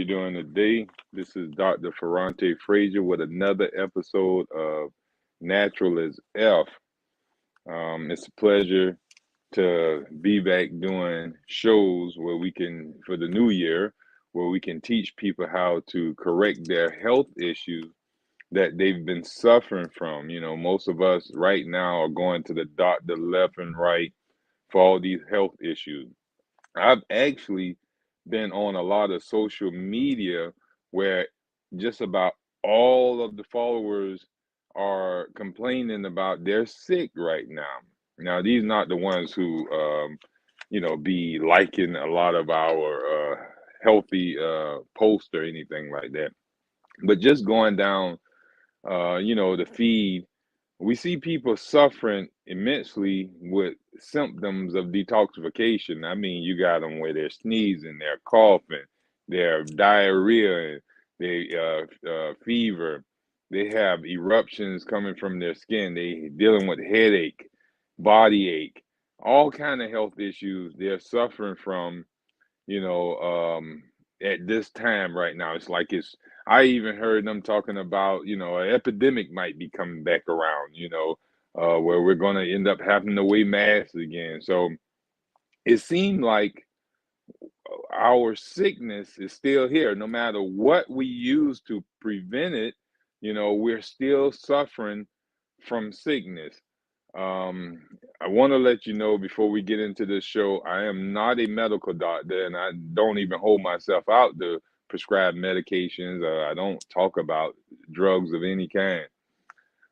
doing today? This is Dr. Ferrante Frazier with another episode of Natural as F. It's a pleasure to be back doing shows where we can, for the new year, where we can teach people how to correct their health issues that they've been suffering from. Most of us right now are going to the doctor left and right for all these health issues. I've actually been on a lot of social media where just about all of the followers are complaining about they're sick right now. Now, these not the ones who, be liking a lot of our healthy posts or anything like that. But just going down, the feed, we see people suffering immensely with symptoms of detoxification. I mean, you got them where they're sneezing, they're coughing, they're diarrhea, they fever, they have eruptions coming from their skin, they dealing with headache, body ache, all kind of health issues they're suffering from you know, at this time right now. I even heard them talking about, an epidemic might be coming back around, where we're going to end up having to wear masks again. So it seemed like our sickness is still here. No matter what we use to prevent it, we're still suffering from sickness. Um, I want to let you know before we get into this show, I am not a medical doctor and I don't even hold myself out to prescribe medications. I don't talk about drugs of any kind.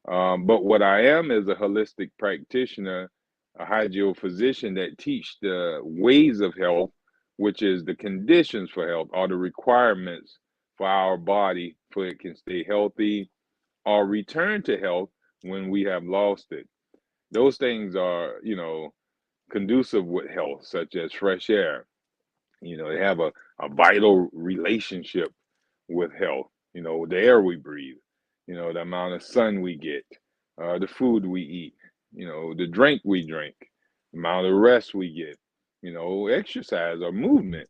But what I am is a holistic practitioner, a hygiophysician that teach the ways of health, which is the conditions for health, or the requirements for our body for it can stay healthy or return to health when we have lost it. Those things are, conducive with health, such as fresh air. They have a vital relationship with health. The air we breathe, the amount of sun we get, the food we eat, the drink we drink, the amount of rest we get, exercise or movement,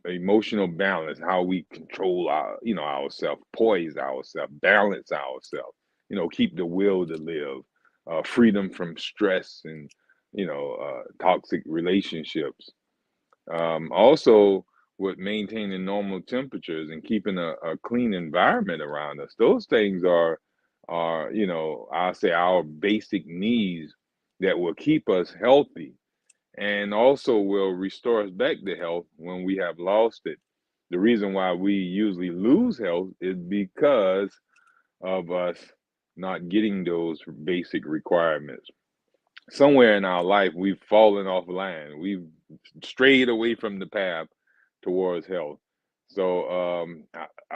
emotional balance, how we control ourselves, poise ourselves, balance ourselves, keep the will to live, freedom from stress and, toxic relationships. Also, with maintaining normal temperatures and keeping a clean environment around us, those things are I'll say our basic needs that will keep us healthy and also will restore us back to health when we have lost it. The reason why we usually lose health is because of us not getting those basic requirements. Somewhere in our life, we've fallen off line. We've strayed away from the path towards health. So,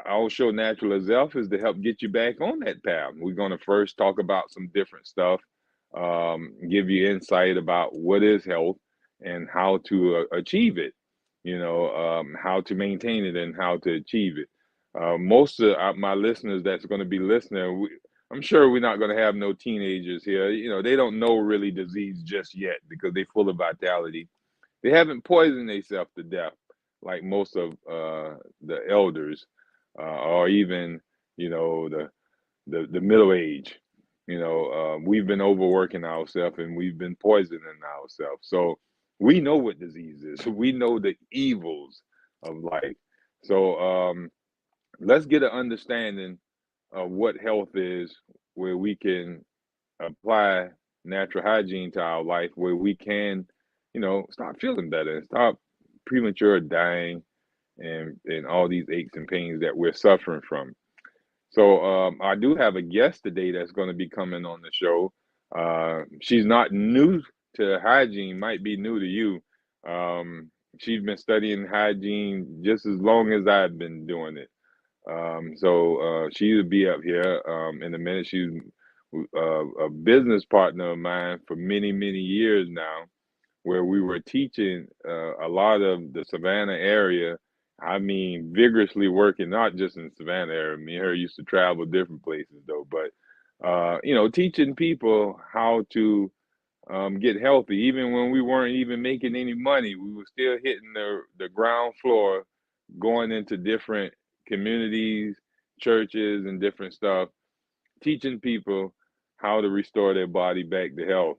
our show, Natural as Self, is to help get you back on that path. We're going to first talk about some different stuff, give you insight about what is health and how to achieve it, how to maintain it and how to achieve it. Most of my listeners that's going to be listening, I'm sure we're not going to have no teenagers here. They don't know really disease just yet because they're full of vitality. They haven't poisoned themselves to death like most of the elders, or even the middle age. We've been overworking ourselves and we've been poisoning ourselves. So we know what disease is. We know the evils of life. So let's get an understanding of what health is, where we can apply natural hygiene to our life, where we can, start feeling better and stop premature dying and all these aches and pains that we're suffering from. So I do have a guest today that's going to be coming on the show. She's not new to hygiene, might be new to you. She's been studying hygiene just as long as I've been doing it. So she'll be up here in a minute. She's a business partner of mine for many, many years now, where we were teaching a lot of the Savannah area. I mean, vigorously working, not just in Savannah area. Me and her used to travel different places though, but teaching people how to get healthy. Even when we weren't even making any money, we were still hitting the ground floor, going into different communities, churches, and different stuff, teaching people how to restore their body back to health.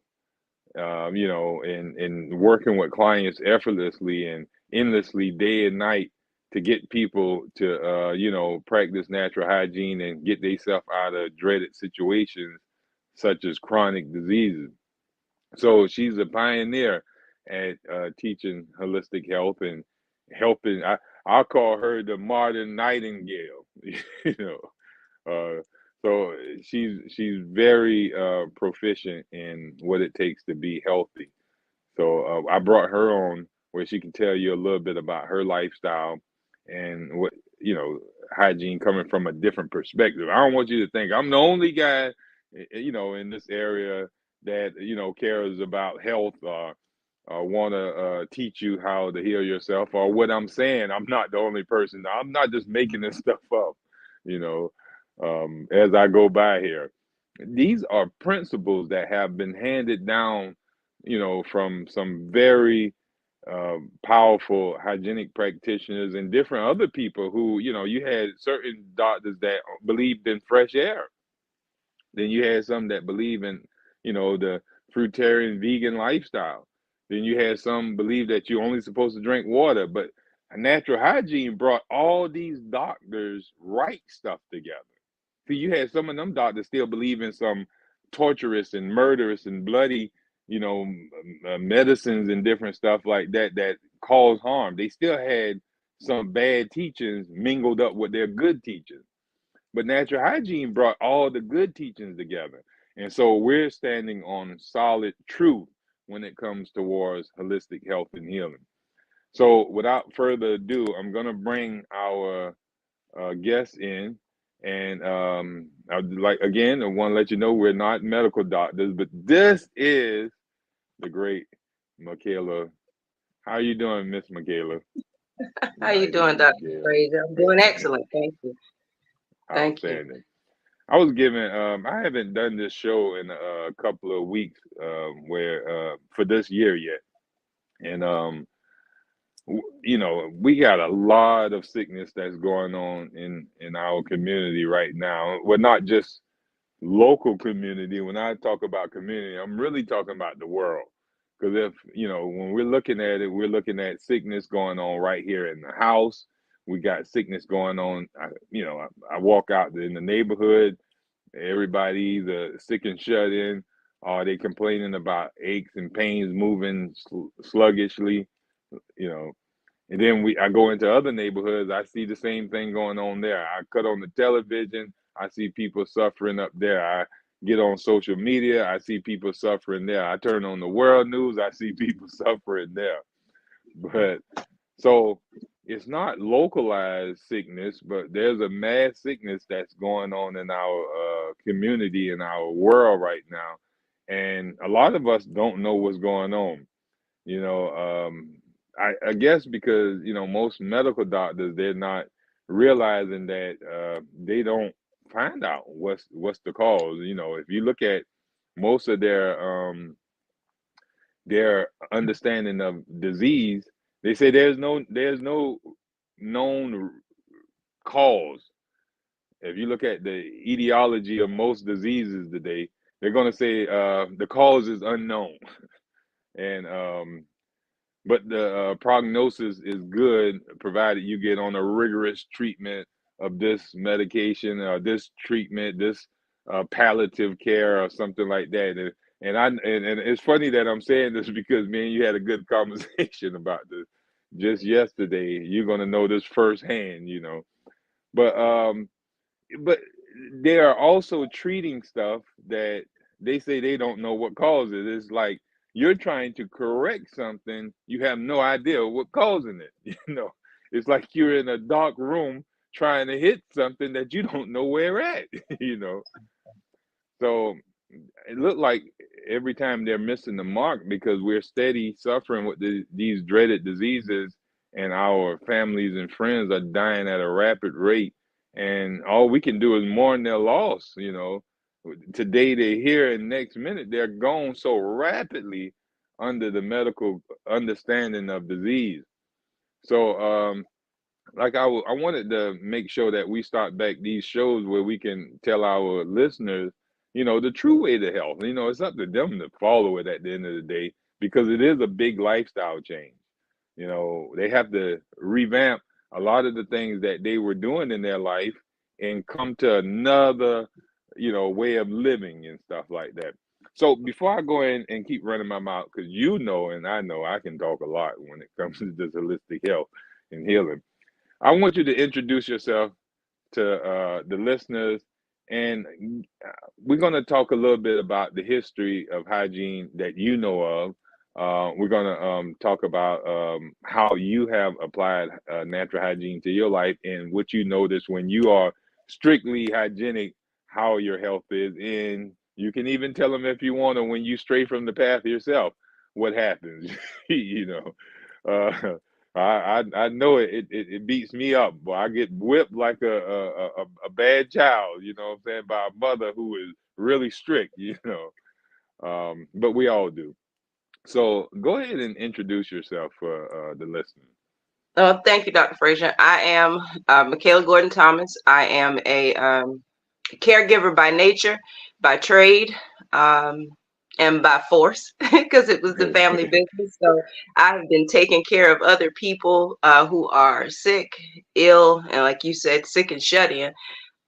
And working with clients effortlessly and endlessly day and night to get people to, practice natural hygiene and get themselves out of dreaded situations such as chronic diseases. So she's a pioneer at teaching holistic health and helping. I'll call her the modern Nightingale. you know, so she's very proficient in what it takes to be healthy. So I brought her on where she can tell you a little bit about her lifestyle and what hygiene coming from a different perspective. I don't want you to think I'm the only guy, in this area that cares about health or want to teach you how to heal yourself. Or what I'm saying, I'm not the only person. I'm not just making this stuff up. You know, as I go by here. These are principles that have been handed down, from some very powerful hygienic practitioners and different other people who, you had certain doctors that believed in fresh air. Then you had some that believe in, the fruitarian vegan lifestyle. Then you had some believe that you're only supposed to drink water. But natural hygiene brought all these doctors right stuff together. See, you had some of them doctors still believe in some torturous and murderous and bloody, medicines and different stuff like that that cause harm. They still had some bad teachings mingled up with their good teachings. But natural hygiene brought all the good teachings together. And so we're standing on solid truth when it comes towards holistic health and healing. So without further ado, I'm going to bring our guests in. And I'd like, again, I want to let you know we're not medical doctors, but this is the great Michaela. How are you doing, Miss Michaela? How you doing, Miss Dr. Michaela. Fraser? I'm doing excellent. Thank you. Thank you. Outstanding. I was given. I haven't done this show in a couple of weeks, where for this year yet, and we got a lot of sickness that's going on in our community right now. Well, not just local community. When I talk about community, I'm really talking about the world. Because if when we're looking at it, we're looking at sickness going on right here in the house. We got sickness going on. I walk out in the neighborhood. Everybody either sick and shut in, or they complaining about aches and pains, moving sluggishly. You know, and then I go into other neighborhoods, I see the same thing going on there. I cut on the television, I see people suffering up there. I get on social media, I see people suffering there. I turn on the world news, I see people suffering there. But so it's not localized sickness, but there's a mass sickness that's going on in our community, in our world right now. And a lot of us don't know what's going on. You know, I guess because most medical doctors, they're not realizing that they don't find out what's the cause. If you look at most of their understanding of disease, they say there's no known cause. If you look at the etiology of most diseases today, they're going to say the cause is unknown. And but the prognosis is good provided you get on a rigorous treatment of this medication or this treatment, this palliative care or something like that. And it's funny that I'm saying this because me and you had a good conversation about this just yesterday. You're gonna know this firsthand. But but they are also treating stuff that they say they don't know what causes it. It's like you're trying to correct something, you have no idea what causing it. It's like you're in a dark room trying to hit something that you don't know where at. you know. So it looked like every time they're missing the mark because we're steady suffering with these dreaded diseases, and our families and friends are dying at a rapid rate, and all we can do is mourn their loss. Today they're here and next minute they're gone so rapidly under the medical understanding of disease. So like I wanted to make sure that we start back these shows where we can tell our listeners, the true way to health. It's up to them to follow it at the end of the day, because it is a big lifestyle change. They have to revamp a lot of the things that they were doing in their life and come to another, way of living and stuff like that. So before I go in and keep running my mouth, because and I know I can talk a lot when it comes to this holistic health and healing. I want you to introduce yourself to the listeners, and we're going to talk a little bit about the history of hygiene that you know of. We're going to talk about how you have applied natural hygiene to your life and what you notice when you are strictly hygienic, how your health is. And you can even tell them, if you want to, when you stray from the path yourself, what happens. you know. Uh, I know it beats me up, but I get whipped like a bad child, what I'm saying, by a mother who is really strict. But we all do. So go ahead and introduce yourself for the listeners. Thank you, Dr. Frazier. I am Michaela Gordon Thomas. I am a caregiver by nature, by trade, um, and by force, because it was the family business. So I've been taking care of other people who are sick, ill, and like you said, sick and shut in,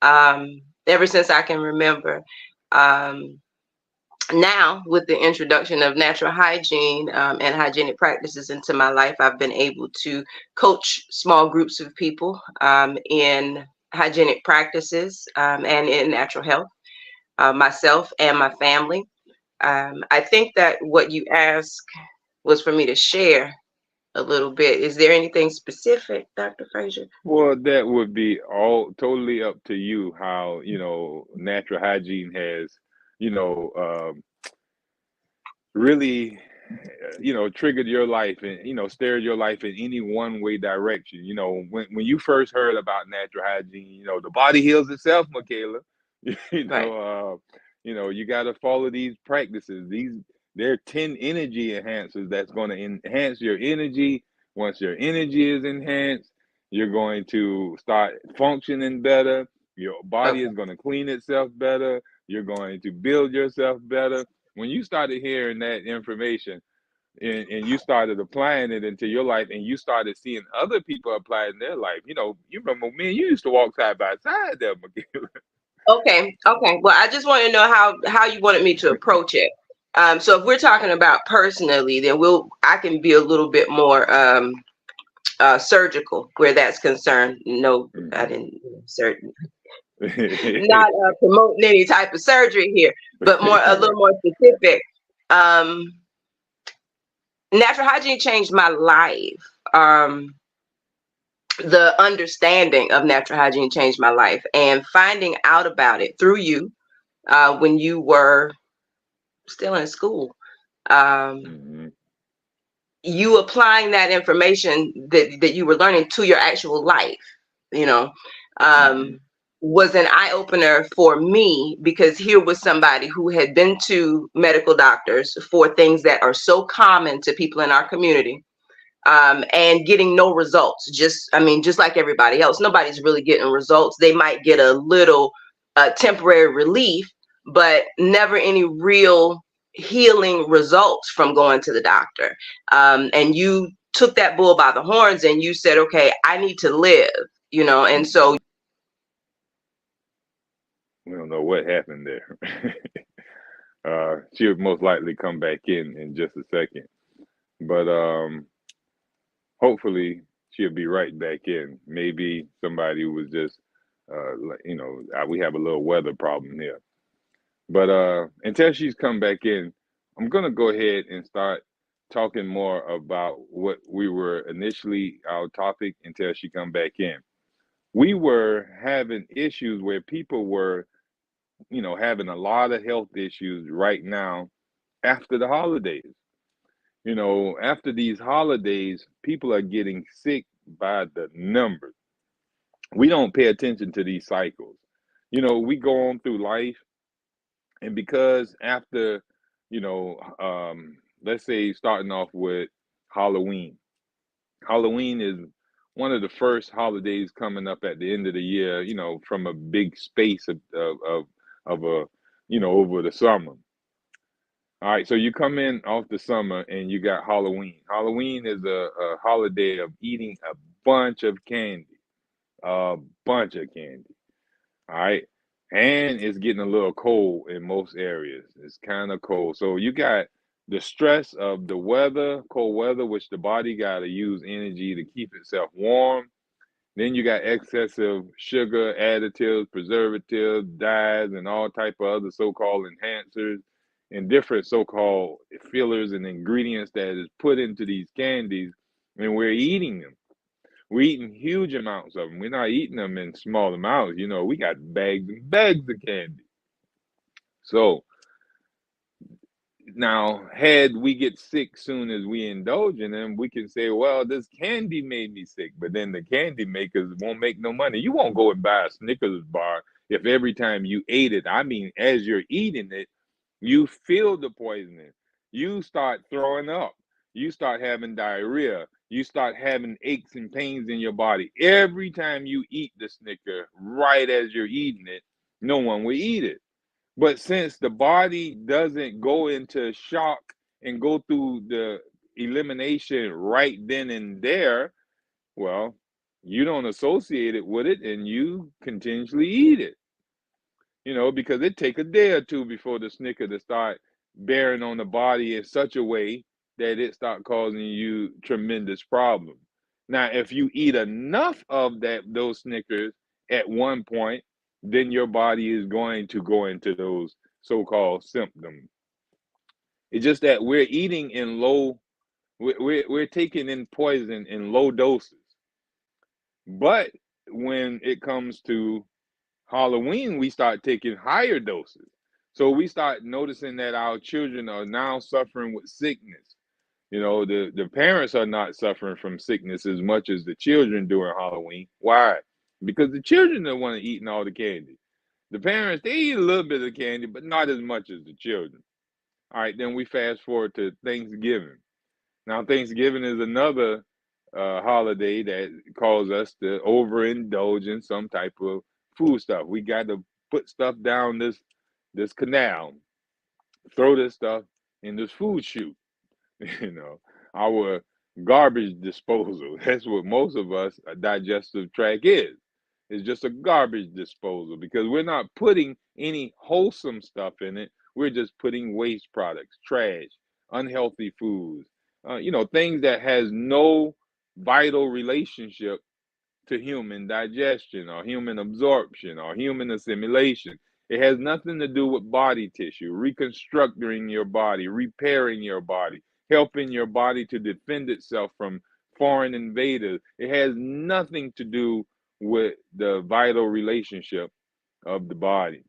ever since I can remember. Um, Now, with the introduction of natural hygiene and hygienic practices into my life, I've been able to coach small groups of people in hygienic practices and in natural health, myself and my family. I think that what you asked was for me to share a little bit. Is there anything specific, Dr. Frazier? Well, that would be all totally up to you, how, natural hygiene has, you know, um, really triggered your life and steered your life in any one way direction. When you first heard about natural hygiene, the body heals itself, Michaela. you Right. know you got to follow these practices. There are 10 energy enhancers that's going to enhance your energy. Once your energy is enhanced, you're going to start functioning better. Your body Okay. is going to clean itself better. You're going to build yourself better. When you started hearing that information, and you started applying it into your life, and you started seeing other people apply it in their life, you remember me and you used to walk side by side there, Michaela. Okay. Okay. Well, I just want to know how you wanted me to approach it. So if we're talking about personally, then I can be a little bit more surgical where that's concerned. No, I Mhm. didn't certain not promoting any type of surgery here, but a little more specific. Um, Natural hygiene changed my life. The understanding of natural hygiene changed my life, and finding out about it through you when you were still in school. Um, Mhm. you applying that information that you were learning to your actual life, you know, Mhm. um, was an eye opener for me, because here was somebody who had been to medical doctors for things that are so common to people in our community, and getting no results. Just like everybody else, nobody's really getting results. They might get a little temporary relief, but never any real healing results from going to the doctor. And you took that bull by the horns and you said, okay, I need to live, and so. Mhm. We don't know what happened there. She'll most likely come back in just a second, but hopefully she'll be right back in. Maybe somebody who was just, we have a little weather problem here. But until she's come back in, I'm gonna go ahead and start talking more about what we were initially our topic until she come back in. We were having issues where people were, having a lot of health issues right now after the holidays. After these holidays, people are getting sick by the numbers. We don't pay attention to these cycles. We go on through life, and because after, let's say starting off with Halloween. Halloween is one of the first holidays coming up at the end of the year, from a big space of a, over the summer. All right, so you come in off the summer and you got Halloween. Halloween is a holiday of eating a bunch of candy, a bunch of candy. All right, and it's getting a little cold in most areas. It's kind of cold, so you got the stress of the weather, cold weather, which the body got to use energy to keep itself warm. Then you got excessive sugar, additives, preservatives, dyes, and all type of other so-called enhancers and different so-called fillers and ingredients that is put into these candies, and we're eating them. We're eating huge amounts of them. We're not eating them in small amounts. We got bags and bags of candy. So now, had we get sick soon as we indulge in them, we can say, well, this candy made me sick. But then the candy makers won't make no money. You won't go and buy a Snickers bar if every time you ate it, I mean, as you're eating it, you feel the poisoning. You start throwing up. You start having diarrhea. You start having aches and pains in your body. Every time you eat the Snicker, right as you're eating it, no one will eat it. But since the body doesn't go into shock and go through the elimination right then and there, well, you don't associate it with it and you continuously eat it. Because it take a day or two before the Snicker to start bearing on the body in such a way that it start causing you tremendous problems. Now, if you eat enough of those Snickers at one point, then your body is going to go into those so-called symptoms. It's just that we're eating in we're taking in poison in low doses. But when it comes to Halloween, we start taking higher doses. So we start noticing that our children are now suffering with sickness. The parents are not suffering from sickness as much as the children during Halloween. Why? Because the children are the one eating all the candy. The parents, they eat a little bit of candy, but not as much as the children. All right, then we fast forward to Thanksgiving. Now, Thanksgiving is another holiday that causes us to overindulge in some type of food stuff. We got to put stuff down this canal, throw this stuff in this food chute. Our garbage disposal. That's what most of us digestive tract is. It's just a garbage disposal because we're not putting any wholesome stuff in it. We're just putting waste products, trash, unhealthy foods, things that has no vital relationship to human digestion or human absorption or human assimilation. It has nothing to do with body tissue, reconstructing your body, repairing your body, helping your body to defend itself from foreign invaders. It has nothing to do with the vital relationship of the body.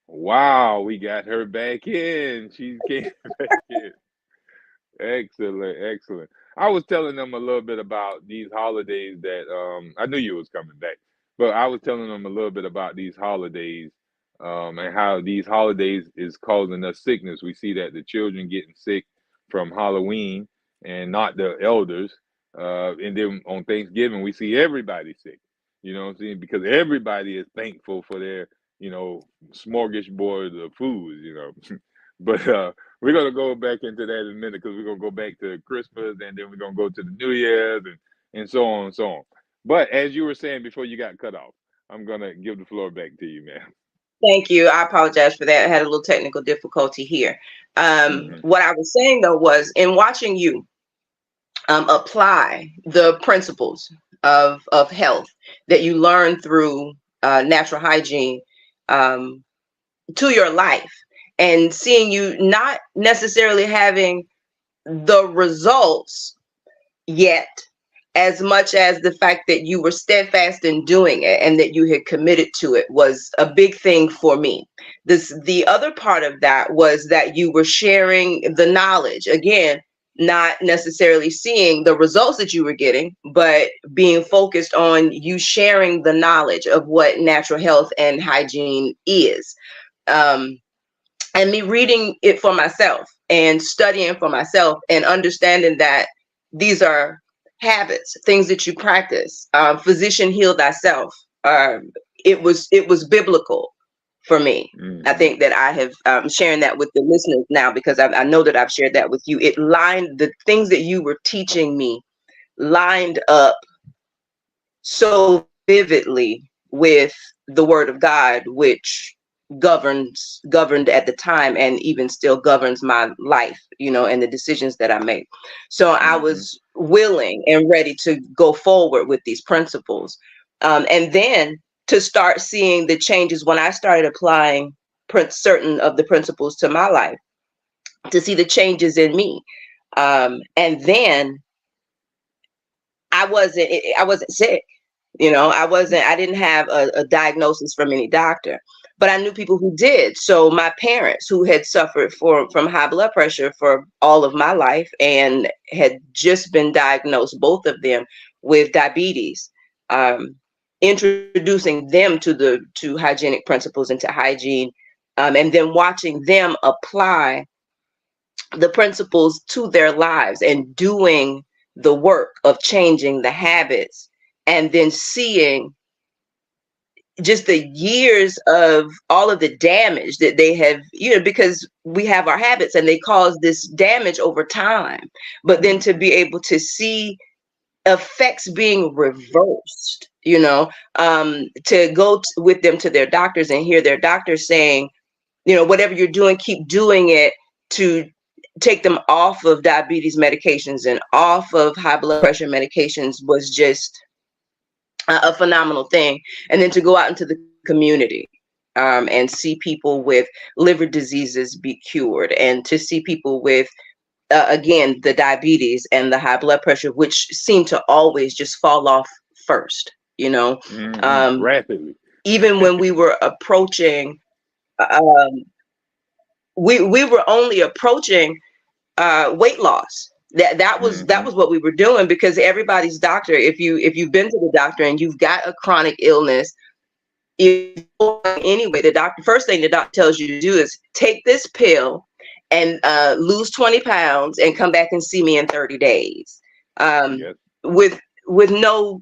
Wow, we got her back in. She came back in. Excellent, excellent. I was telling them a little bit about these holidays that I knew you was coming back, but I was telling them a little bit about these holidays and how these holidays is causing us sickness. We see that the children getting sick from Halloween and not the elders. And then on Thanksgiving, we see everybody sick. You know what I'm saying? Because everybody is thankful for their, smorgasbord of foods, But we're gonna go back into that in a minute because we're gonna go back to Christmas and then we're gonna go to the New Year's and so on and so on. But as you were saying before you got cut off, I'm gonna give the floor back to you, ma'am. Thank you. I apologize for that. I had a little technical difficulty here. What I was saying though was in watching you apply the principles of health that you learn through natural hygiene to your life, and seeing you not necessarily having the results yet as much as the fact that you were steadfast in doing it and that you had committed to it was a big thing for me. The other part of that was that you were sharing the knowledge, again, not necessarily seeing the results that you were getting, but being focused on you sharing the knowledge of what natural health and hygiene is. And me reading it for myself and studying for myself and understanding that these are habits, things that you practice. Physician, heal thyself. It was biblical for me. I Mm-hmm. think that I have sharing that with the listeners now, because I know that I've shared that with you. It lined the things that you were teaching me lined up so vividly with the word of God, which governed at the time and even still governs my life, and the decisions that I make. So I Mm-hmm. was willing and ready to go forward with these principles. And then to start seeing the changes when I started applying certain of the principles to my life, to see the changes in me. And then I wasn't sick. I didn't have a diagnosis from any doctor, but I knew people who did. So my parents, who had suffered from high blood pressure for all of my life and had just been diagnosed, both of them, with diabetes, um, introducing them to hygienic principles and to hygiene, and then watching them apply the principles to their lives and doing the work of changing the habits, and then seeing just the years of all of the damage that they have, because we have our habits and they cause this damage over time. But then to be able to see effects being reversed, to go with them to their doctors and hear their doctors saying, whatever you're doing, keep doing it, to take them off of diabetes medications and off of high blood pressure medications, was just a phenomenal thing. And then to go out into the community, and see people with liver diseases be cured, and to see people with, again, the diabetes and the high blood pressure, which seem to always just fall off first, Mm-hmm. Rapidly. even when we were approaching, um, we were only approaching weight loss. That Mm-hmm. was what we were doing, because everybody's doctor, if you've been to the doctor and you've got a chronic illness, anyway, the doctor, first thing the doctor tells you to do is take this pill and lose 20 pounds and come back and see me in 30 days. Yes. With no,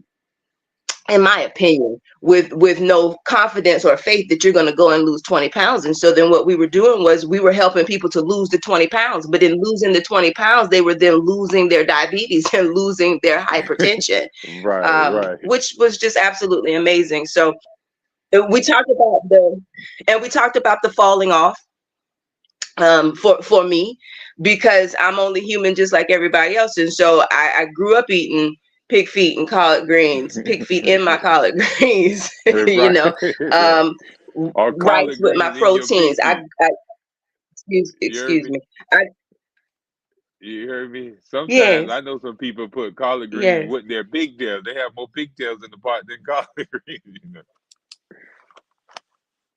in my opinion, with no confidence or faith that you're going to go and lose 20 pounds. And so then what we were doing was we were helping people to lose the 20 pounds, but in losing the 20 pounds, they were then losing their diabetes and losing their hypertension, Right. Right. which was just absolutely amazing. So we talked about the falling off, for me, because I'm only human just like everybody else. And so I grew up eating pig feet and collard greens, pig feet in my collard greens, Right. um, Or rice collard with my greens in your proteins. pig feet. You heard Excuse me? me. I You heard me? Sometimes Yes, I know some people put collard greens yes. with their pigtails. They have more pigtails in the pot than collard greens.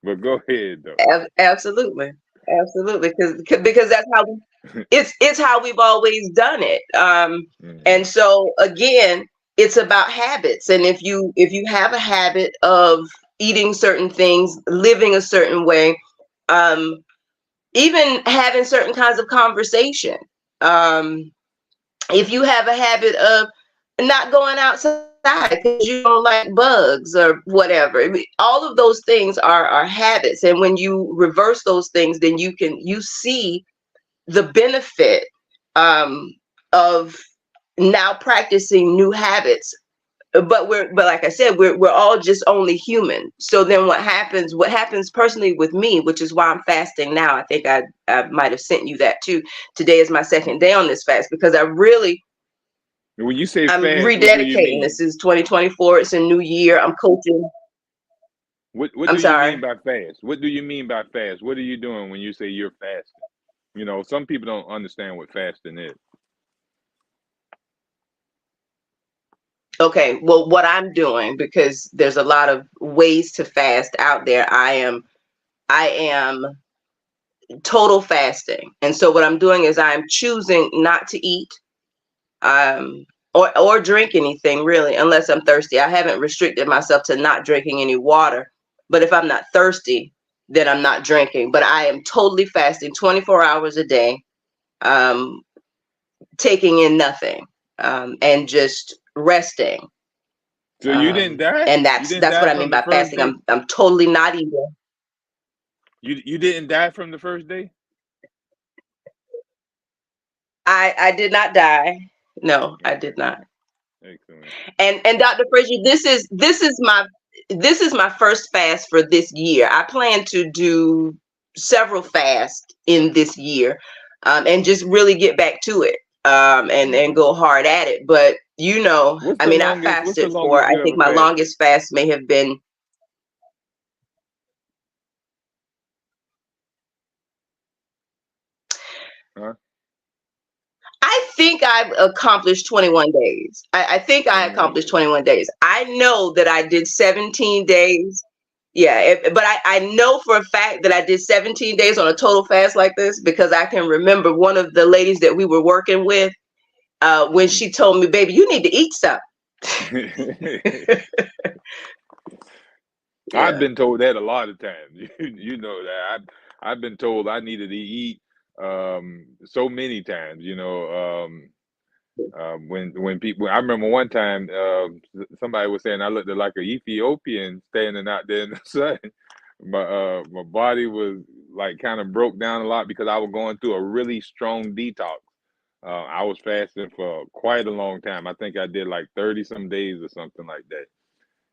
But go ahead though. Absolutely, absolutely, because that's how it's how we've always done it. And Mhm. so again, it's about habits. And if you have a habit of eating certain things, living a certain way, um, even having certain kinds of conversation, um, if you have a habit of not going outside because you don't like bugs or whatever, I mean, all of those things are habits. And when you reverse those things, then you see the benefit, um, of now practicing new habits. But like I said, we're all just only human. So then what happens personally with me, which is why I'm fasting now. I think I might have sent you that too. Today is my second day on this fast, because When you say I'm fast, what do you rededicating. mean? This is 2024. It's a new year. I'm coaching. What I'm do you mean sorry. by fast? What do you mean by fast? What are you doing when you say you're fasting? Some people don't understand what fasting is. Okay. Well, what I'm doing, because there's a lot of ways to fast out there. I am total fasting. And so what I'm doing is I'm choosing not to eat, um, or drink anything really, unless I'm thirsty. I haven't restricted myself to not drinking any water, but if I'm not thirsty, then I'm not drinking. But I am totally fasting 24 hours a day, um, taking in nothing. and just resting. So you didn't die? And You didn't that's what die I mean from the by first fasting. day? I'm totally not eating. You didn't die from the first day? I did not die. No, I did Excellent. not. Excellent. And Dr. Frazier, this is my first fast for this year. I plan to do several fasts in this year, and just really get back to it, and Hmm. go hard at it. But What's I the mean, I longest? What's the fasted for, longest I you think ever my fasted? longest fast may have been, Huh? I think I've accomplished 21 days. I think I 21 accomplished days. 21 days. I know that I did 17 days. Yeah, but I know for a fact that I did 17 days on a total fast like this, because I can remember one of the ladies that we were working with, when Hmm. she told me, baby, you need to eat something. I've Yeah. been told that a lot of times. You know that I've been told I needed to eat so many times. When people, I remember one time somebody was saying I looked like an Ethiopian standing out there in the sun. My body was like kind of broke down a lot because I was going through a really strong detox. I was fasting for quite a long time. I think I did like 30 some days or something like that.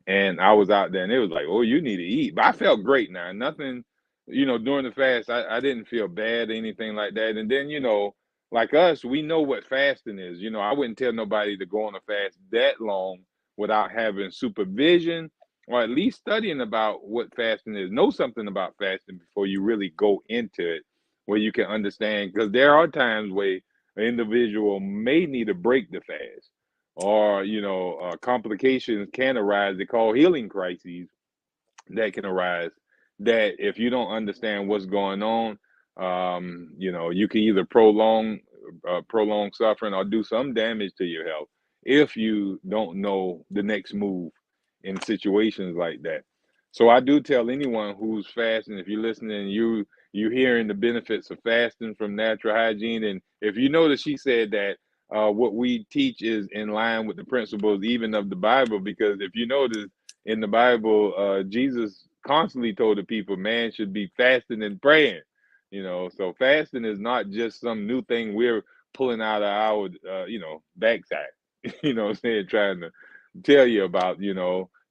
And I was out there and it was like, oh, you need to eat. But I felt great now. Nothing, during the fast, I didn't feel bad or anything like that. And then, like us, we know what fasting is. I wouldn't tell nobody to go on a fast that long without having supervision or at least studying about what fasting is. Know something about fasting before you really go into it, where you can understand. Because there are times where an individual may need to break the fast, or complications can arise. They call healing crises that can arise, that if you don't understand what's going on, you can either prolong suffering or do some damage to your health if you don't know the next move in situations like that. So I do tell anyone who's fasting, if you're listening, you hearing the benefits of fasting from Natural Hygiene. And if you notice, she said that what we teach is in line with the principles even of the Bible, because if you notice in the Bible, Jesus constantly told the people man should be fasting and praying. So fasting is not just some new thing we're pulling out of our backside. What I'm saying, trying to tell you about.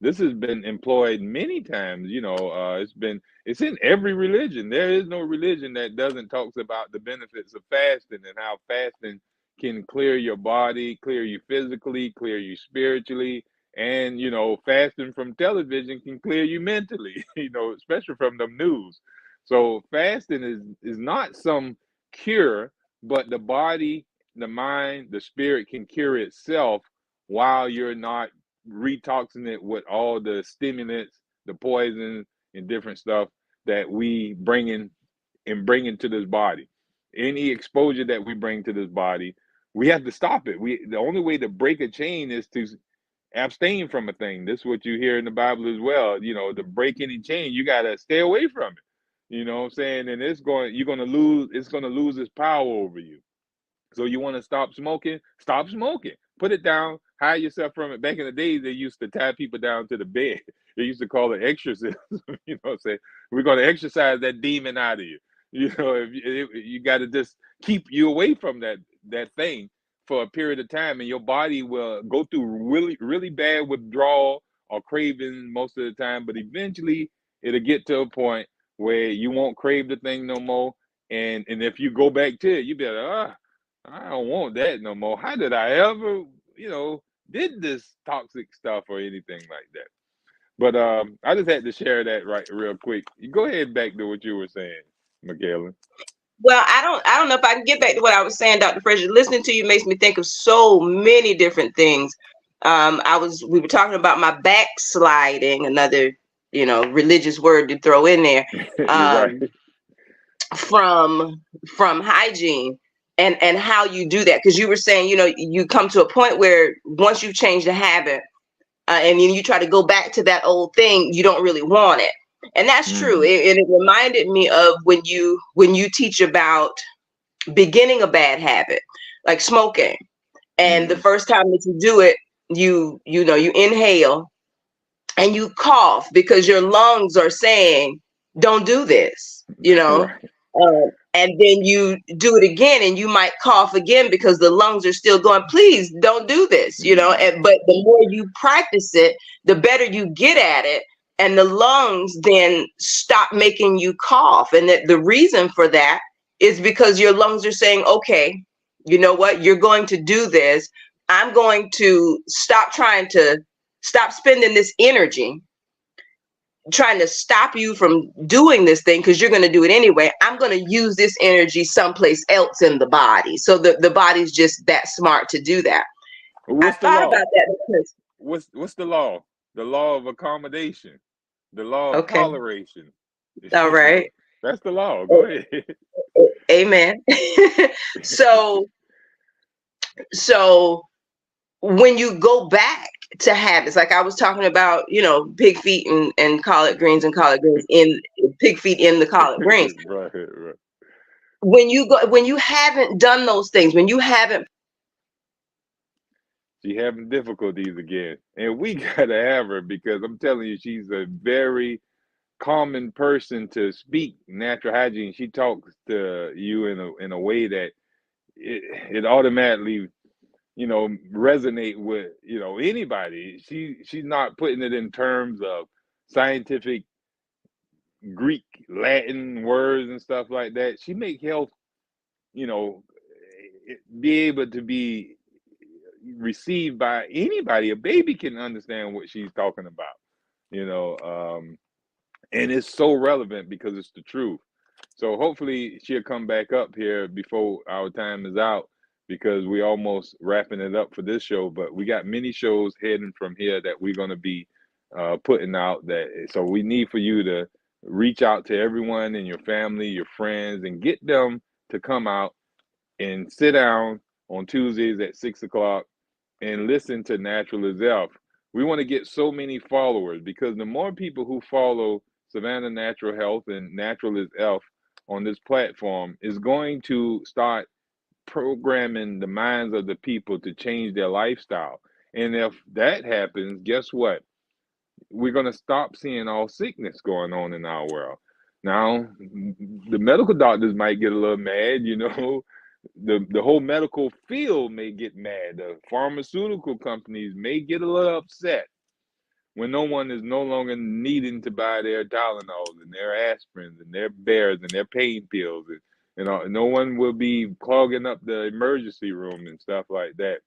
This has been employed many times. It's in every religion. There is no religion that doesn't talks about the benefits of fasting and how fasting can clear your body, clear you physically, clear you spiritually. And fasting from television can clear you mentally, especially from the news. So fasting is not some cure, but the body, the mind, the spirit can cure itself while you're not retoxing it with all the stimulants, the poisons, and different stuff that we bring into this body. Any exposure that we bring to this body, we have to stop it. The only way to break a chain is to abstain from a thing. This is what you hear in the Bible as well. To break any chain, you gotta stay away from it. You know what I'm saying? And it's gonna lose its power over you. So you want to stop smoking? Stop smoking. Put it down. Hide yourself from it. Back in the days, they used to tie people down to the bed. They used to call it exorcism. What I'm saying? We're going to exorcise that demon out of you. You got to just keep you away from that thing for a period of time, and your body will go through really, really bad withdrawal or craving most of the time. But eventually, it'll get to a point where you won't crave the thing no more. And if you go back to it, you be like, I don't want that no more. How did I ever, did this toxic stuff or anything like that? But I just had to share that right real quick. You go ahead back to what you were saying, Michaela. Well, I don't know if I can get back to what I was saying, Dr. Frazier. Listening to you makes me think of so many different things. We were talking about my backsliding, another, religious word to throw in there, You're right. um, from hygiene, and how you do that. Because you were saying, you come to a point where once you've changed the habit, and then you try to go back to that old thing, you don't really want it. And that's true. Hmm. It reminded me of when you teach about beginning a bad habit, like smoking. And the first time that you do it, you inhale and you cough because your lungs are saying, don't do this, Right. and then you do it again and you might cough again because the lungs are still going, please don't do this, but the more you practice it, the better you get at it. And the lungs then stop making you cough. And the reason for that is because your lungs are saying, okay, you know what, you're going to do this. I'm going to stop spending this energy trying to stop you from doing this thing because you're going to do it anyway. I'm going to use this energy someplace else in the body. So the body's just that smart to do that. What's I thought about that because what's the law? The law of accommodation, the law of okay. toleration. All right. That's the law. Go ahead. Amen. So when you go back to habits, like I was talking about, pig feet and collard greens in pig feet in the collard greens. Right. When you haven't done those things, when you haven't, she having difficulties again, and we gotta have her because I'm telling you, she's a very common person to speak natural hygiene. She talks to you in a way that it automatically resonate with anybody. She's not putting it in terms of scientific Greek, Latin words and stuff like that. She make health be able to be received by anybody. A baby can understand what she's talking about, and it's so relevant because it's the truth. So hopefully she'll come back up here before our time is out, because we almost wrapping it up for this show, but we got many shows heading from here that we're going to be putting out. So we need for you to reach out to everyone in your family, your friends, and get them to come out and sit down on Tuesdays at 6 o'clock and listen to Natural is Elf. We want to get so many followers, because the more people who follow Savannah Natural Health and Natural is Elf on this platform is going to start programming the minds of the people to change their lifestyle. And if that happens, guess what? We're going to stop seeing all sickness going on in our world. Now, the medical doctors might get a little mad, the whole medical field may get mad. The pharmaceutical companies may get a little upset when no one is no longer needing to buy their Tylenols and their aspirins and their Bears and their pain pills. And no one will be clogging up the emergency room and stuff like that.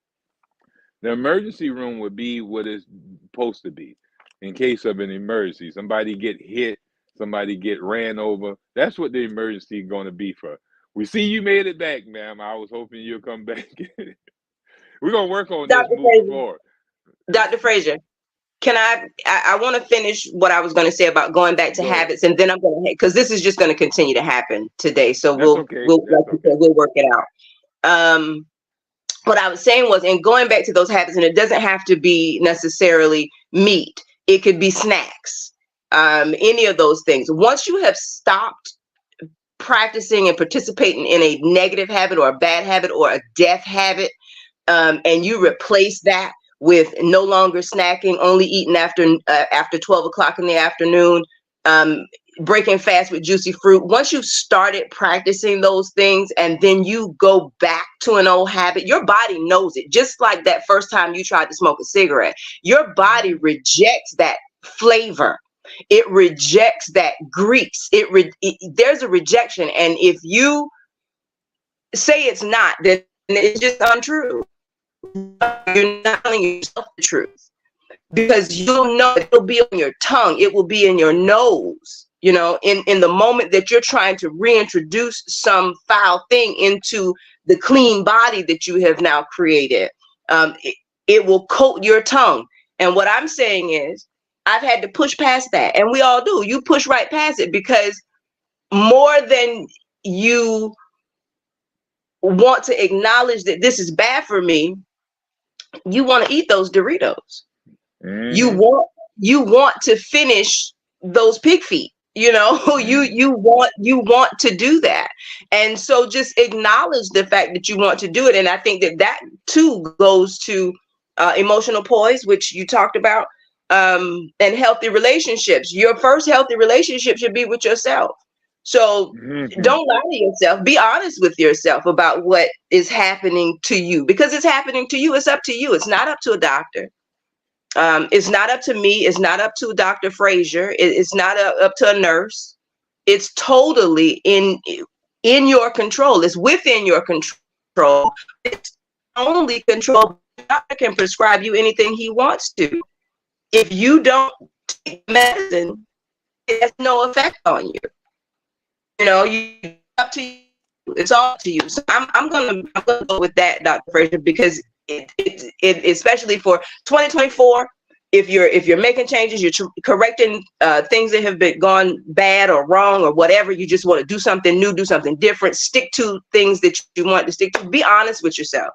The emergency room would be what it's supposed to be in case of an emergency. Somebody get hit, somebody get ran over. That's what the emergency is going to be for. We see you made it back, ma'am. I was hoping you'll come back. We're going to work on this moving forward. Dr. Frazier, can I want to finish what I was going to say about going back to habits, and then I'm going to, because this is just going to continue to happen today. So we'll work it out. What I was saying was, in going back to those habits, and it doesn't have to be necessarily meat. It could be snacks, any of those things. Once you have stopped practicing and participating in a negative habit or a bad habit or a death habit, and you replace that with no longer snacking, only eating after 12 o'clock in the afternoon, breaking fast with juicy fruit. Once you've started practicing those things and then you go back to an old habit, your body knows it. Just like that first time you tried to smoke a cigarette, your body rejects that flavor. It rejects that grease. There's a rejection. And if you say it's not, then it's just untrue. You're not telling yourself the truth, because you'll know it'll be on your tongue. It will be in your nose. In the moment that you're trying to reintroduce some foul thing into the clean body that you have now created, it will coat your tongue. And what I'm saying is, I've had to push past that, and we all do. You push right past it, because more than you want to acknowledge that this is bad for me, you want to eat those Doritos. You want to finish those pig feet. You know, you Mm-hmm. want to do that. And so just acknowledge the fact that you want to do it. And I think that that too goes to emotional poise, which you talked about, and healthy relationships. Your first healthy relationship should be with yourself. So Mm-hmm. don't lie to yourself. Be honest with yourself about what is happening to you, because it's happening to you. It's up to you. It's not up to a doctor. It's not up to me. It's not up to Dr. Frazier. It's not up to a nurse. It's totally in your control. It's within your control. It's only control. The doctor can prescribe you anything he wants to. If you don't take medicine, it has no effect on you. You know, up to you. It's all up to you. So I'm gonna go with that, Dr. Frazier, because it especially for 2024. If you're making changes, you're correcting things that have been gone bad or wrong or whatever. You just want to do something new, do something different. Stick to things that you want to stick to. Be honest with yourself.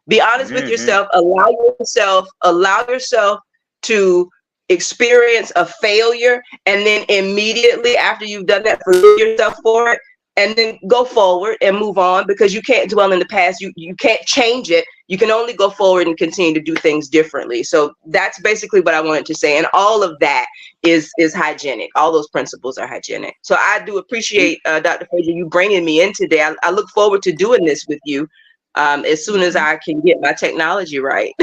Be honest with Mm-hmm. yourself. Allow yourself to experience a failure, and then immediately after you've done that, forgive yourself for it, and then go forward and move on, because you can't dwell in the past. You can't change it. You can only go forward and continue to do things differently. So that's basically what I wanted to say, and all of that is hygienic. All those principles are hygienic. So I do appreciate Dr. Frazier, you bringing me in today. I look forward to doing this with you as soon as Mm-hmm. I can get my technology right.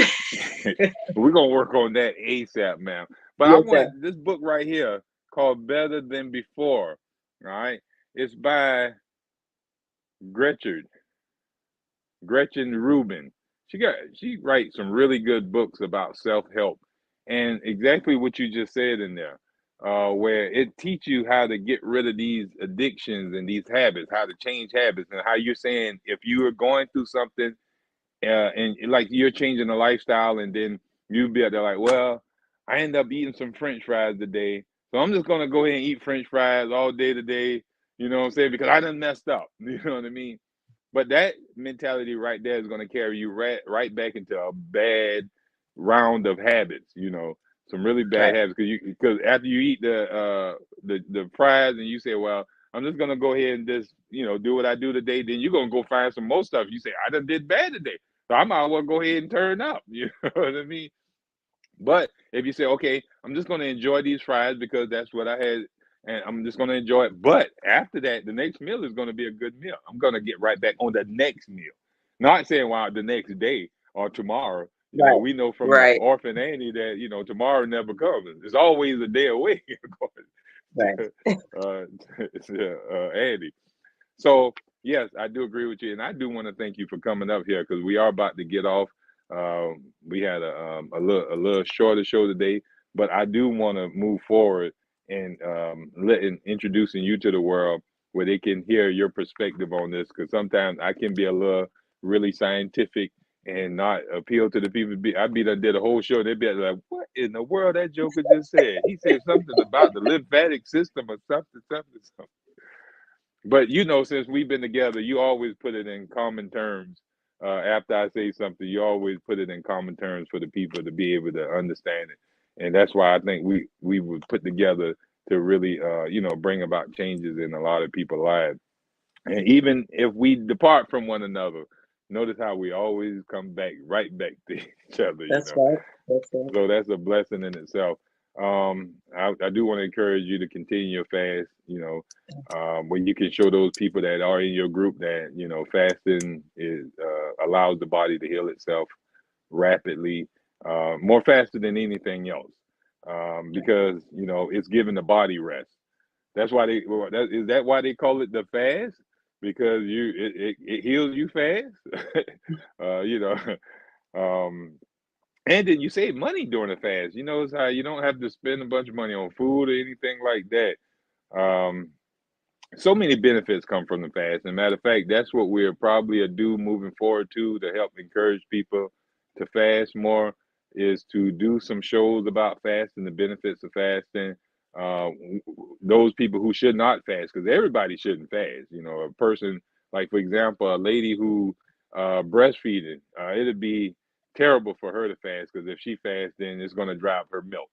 We're gonna work on that ASAP, man. But I Yes, sir. want this book right here called Better Than Before. All right. It's by Gretchen. Gretchen Rubin. She writes some really good books about self-help, and exactly what you just said in there, where it teach you how to get rid of these addictions and these habits, how to change habits, and how you're saying if you are going through something, and like you're changing a lifestyle, and then you be there like, well, I end up eating some French fries today, so I'm just gonna go ahead and eat French fries all day today. You know what I'm saying? Because I done messed up. You know what I mean? But that mentality right there is going to carry you right back into a bad round of habits. You know, some really bad Right. habits because after you eat the fries and you say, well, I'm just gonna go ahead and just do what I do today. Then you're gonna go find some more stuff. You say I done did bad today, so I might as well go ahead and turn up. You know what I mean? But if you say, okay, I'm just going to enjoy these fries because that's what I had, and I'm just going to enjoy it. But after that, the next meal is going to be a good meal. I'm going to get right back on the next meal. Not saying, wow, the next day or tomorrow. You know, Right. we know from Right. Orphan Annie that, tomorrow never comes. It's always a day away, Right. according Annie. So yes, I do agree with you, and I do want to thank you for coming up here because we are about to get off. We had a little shorter show today, but I do want to move forward and letting introducing you to the world where they can hear your perspective on this. Because sometimes I can be a little really scientific and not appeal to the people. I'd be done did a whole show. They'd be like, "What in the world that Joker just said? He said something about the lymphatic system or something, something, something." But since we've been together, you always put it in common terms. After I say something, you always put it in common terms for the people to be able to understand it, and that's why I think we would put together to really, bring about changes in a lot of people's lives. And even if we depart from one another, notice how we always come back right back to each other. That's right. That's right. So that's a blessing in itself. I do want to encourage you to continue your fast, when you can show those people that are in your group that, fasting allows the body to heal itself rapidly, more faster than anything else, because, it's giving the body rest. That's why is that why they call it the fast? Because it heals you fast, uh, you know, um, and then you save money during the fast. It's how you don't have to spend a bunch of money on food or anything like that. Um, so many benefits come from the fast. And matter of fact, that's what we're probably a do moving forward to help encourage people to fast more is to do some shows about fasting, the benefits of fasting. Uh, those people who should not fast, because everybody shouldn't fast. A person like, for example, a lady who breastfeeding, it'd be terrible for her to fast because if she fasts, then it's going to drop her milk.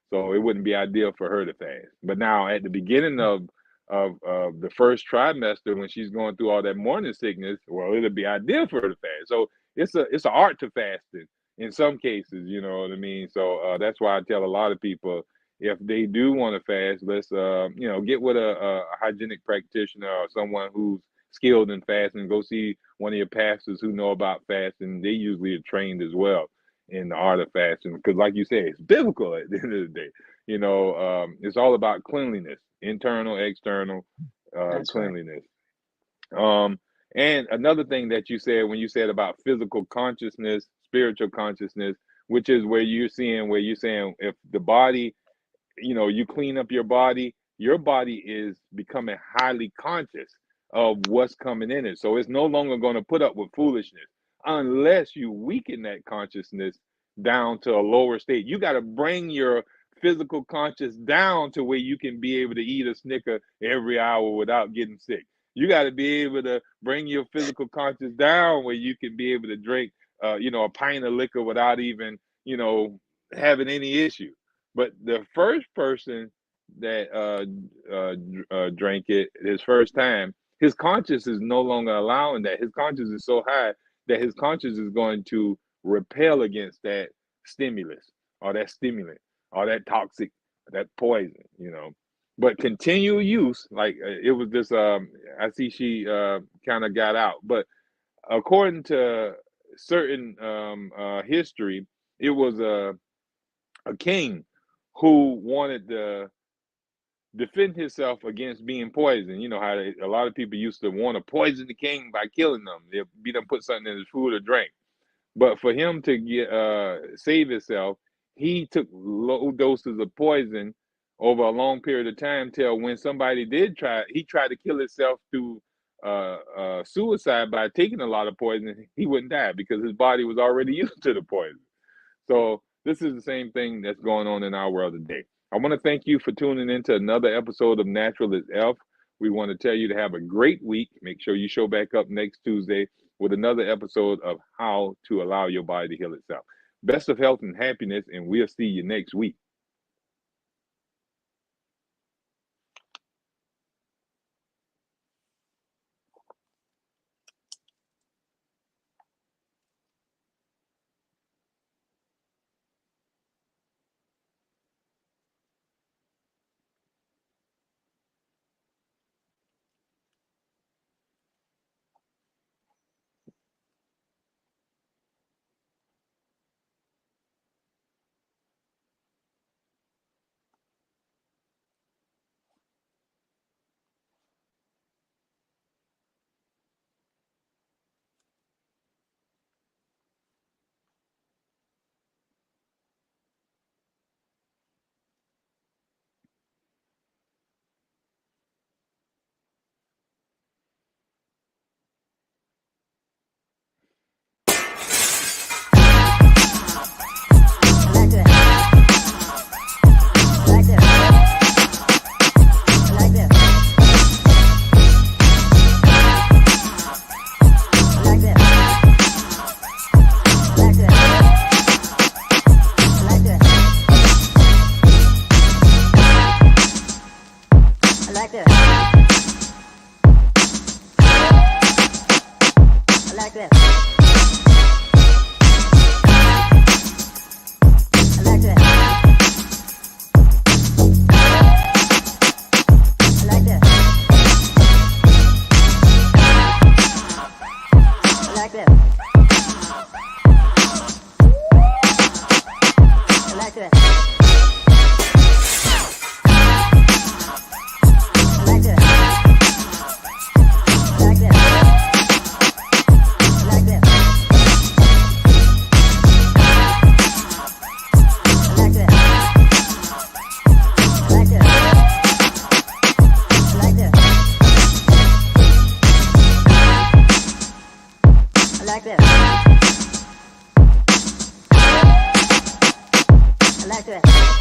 So it wouldn't be ideal for her to fast. But now at the beginning of the first trimester, when she's going through all that morning sickness, well, it'll be ideal for her to fast. So it's an art to fasting in some cases, you know what I mean? So that's why I tell a lot of people, if they do want to fast, let's get with a hygienic practitioner or someone who's skilled in fasting. Go see one of your pastors who know about fasting. They usually are trained as well in the art of fasting, because like you said, it's biblical at the end of the day. It's all about cleanliness, internal, external cleanliness. Right. And another thing that you said, when you said about physical consciousness, spiritual consciousness, which is where you're saying if the body, you clean up your body is becoming highly conscious of what's coming in it. So it's no longer going to put up with foolishness unless you weaken that consciousness down to a lower state. You got to bring your physical conscious down to where you can be able to eat a Snicker every hour without getting sick. You got to be able to bring your physical conscious down where you can be able to drink, a pint of liquor without even, having any issue. But the first person that drank it his first time, his conscience is no longer allowing that. His conscience is so high that his conscience is going to repel against that stimulus or that stimulant or that toxic, that poison, But continual use, like it was this, I see she kind of got out. But according to certain history, it was a king who wanted to defend himself against being poisoned. You know how a lot of people used to want to poison the king by killing them. They'd be done put something in his food or drink. But for him to save himself, he took low doses of poison over a long period of time till when somebody he tried to kill himself through suicide by taking a lot of poison, he wouldn't die because his body was already used to the poison. So this is the same thing that's going on in our world today. I want to thank you for tuning in to another episode of Natural is Elf. We want to tell you to have a great week. Make sure you show back up next Tuesday with another episode of how to allow your body to heal itself. Best of health and happiness, and we'll see you next week. like this.